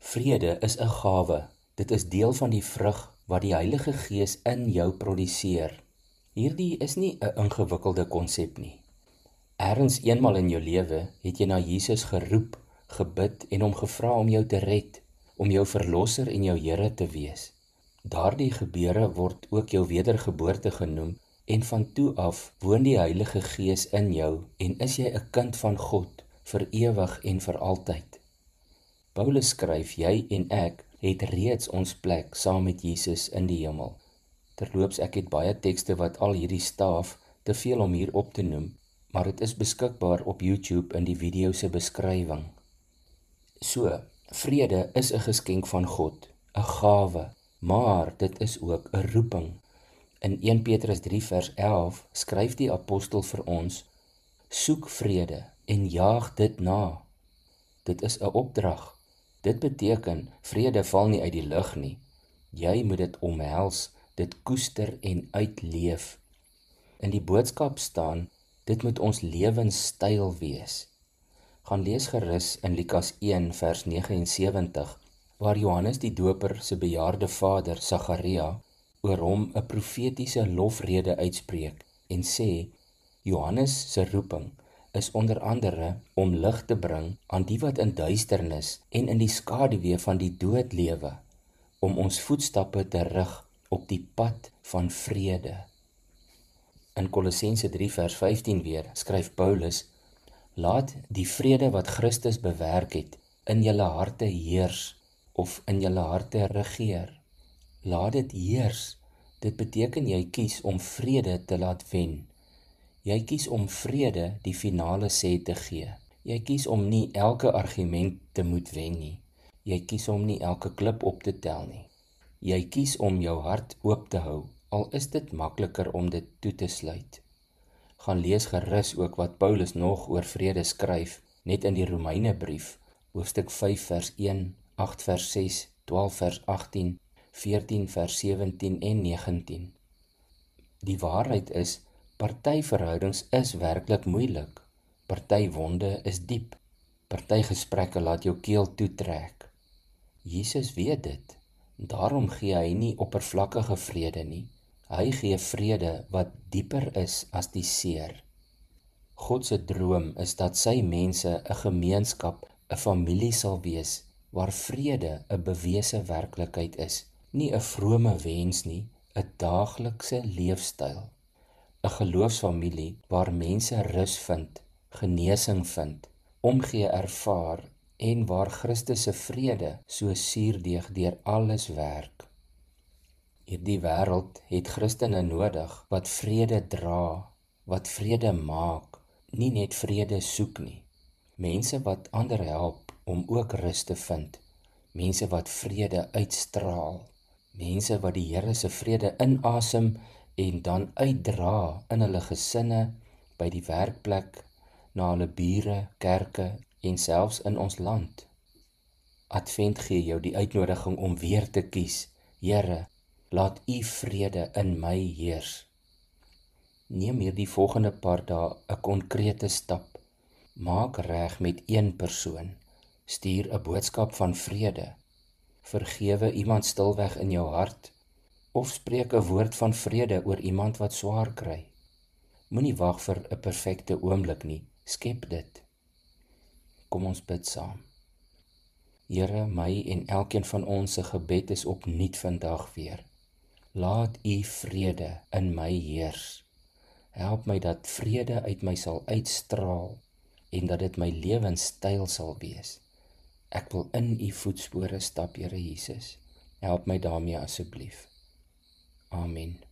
Vrede is 'n gawe. Dit is deel van die vrug wat die Heilige Gees in jou produseer. Hierdie is nie 'n ingewikkelde konsep nie. Ergens eenmal in jou lewe het jy na Jesus geroep, gebid en hom gevra om jou te red, om jou verlosser en jou Here te wees. Daardie gebeure word ook jou wedergeboorte genoem en van toe af woon die Heilige Gees in jou en is jy 'n kind van God vir ewig en vir altyd. Paulus skryf, jy en ek het reeds ons plek saam met Jesus in die hemel. Terloops, ek het baie tekste wat al hierdie staaf, te veel om hier op te noem, maar dit is beskikbaar op YouTube in die video se beskrywing. So, vrede is 'n geskenk van God, 'n gawe, maar dit is ook 'n roeping. In 1 Petrus 3 vers 11 skryf die apostel vir ons, soek vrede en jaag dit na. Dit is 'n opdrag. Dit beteken, vrede val nie uit die lug nie. Jy moet dit omhels, dit koester en uitleef. In die boodskap staan, dit moet ons lewenstyl wees. Gaan lees gerus in Lukas 1 vers 79, waar Johannes die Doper se bejaarde vader, Sagaria, oor hom 'n profetiese lofrede uitspreek en sê, Johannes se roeping is onder andere om lig te bring aan die wat in duisternis en in die skaduwee van die dood lewe, om ons voetstappe te rig op die pad van vrede. In Kolossense 3 vers 15 weer skryf Paulus, laat die vrede wat Christus bewerk het in julle harte heers of in julle harte regeer. Laat dit heers. Dit beteken jy kies om vrede te laat wen. Jy kies om vrede die finale sê te gee. Jy kies om nie elke argument te moet wen nie. Jy kies om nie elke klip op te tel nie. Jy kies om jou hart oop te hou, al is dit makliker om dit toe te sluit. Gaan lees gerus ook wat Paulus nog oor vrede skryf, net in die Romeinebrief, hoofstuk 5 vers 1, 8 vers 6, 12 vers 18, 14 vers 17 en 19. Die waarheid is, partyverhoudings is werklik moeilik. Partyvonde is diep. Partygesprekke laat jou keel toetrek. Jesus weet dit. Daarom gee hy nie oppervlakkige vrede nie. Hy gee vrede wat dieper is as die seer. God se droom is dat sy mense 'n gemeenskap, 'n familie sal wees, waar vrede 'n bewese werklikheid is. Nie 'n vrome wens nie, 'n daaglikse leefstyl. 'n Geloofsfamilie waar mense rus vind, genesing vind, omgee ervaar en waar Christus se vrede so suurdeeg deur alles werk. Hierdie wêreld het Christene nodig wat vrede dra, wat vrede maak, nie net vrede soek nie. Mense wat ander help om ook rus te vind, mense wat vrede uitstraal, mense wat die Here se vrede inasem en dan uitdra in hulle gesinne, by die werkplek, na hulle bure, kerke en selfs in ons land. Advent gee jou die uitnodiging om weer te kies, Here, laat U vrede in my heers. Neem hierdie volgende paar dae 'n konkrete stap. Maak reg met een persoon. Stuur 'n boodskap van vrede. Vergewe iemand stilweg in jou hart of spreek 'n woord van vrede oor iemand wat swaar kry. Moenie wag vir 'n perfekte oomblik nie, skep dit. Kom ons bid saam. Here, my en elkeen van ons se gebed is opnuut vandag weer. Laat U vrede in my heers. Help my dat vrede uit my sal uitstraal en dat dit my lewenstyl sal wees. Ek wil in U voetspore stap, Here Jesus. Help my daarmee asseblief. Amen.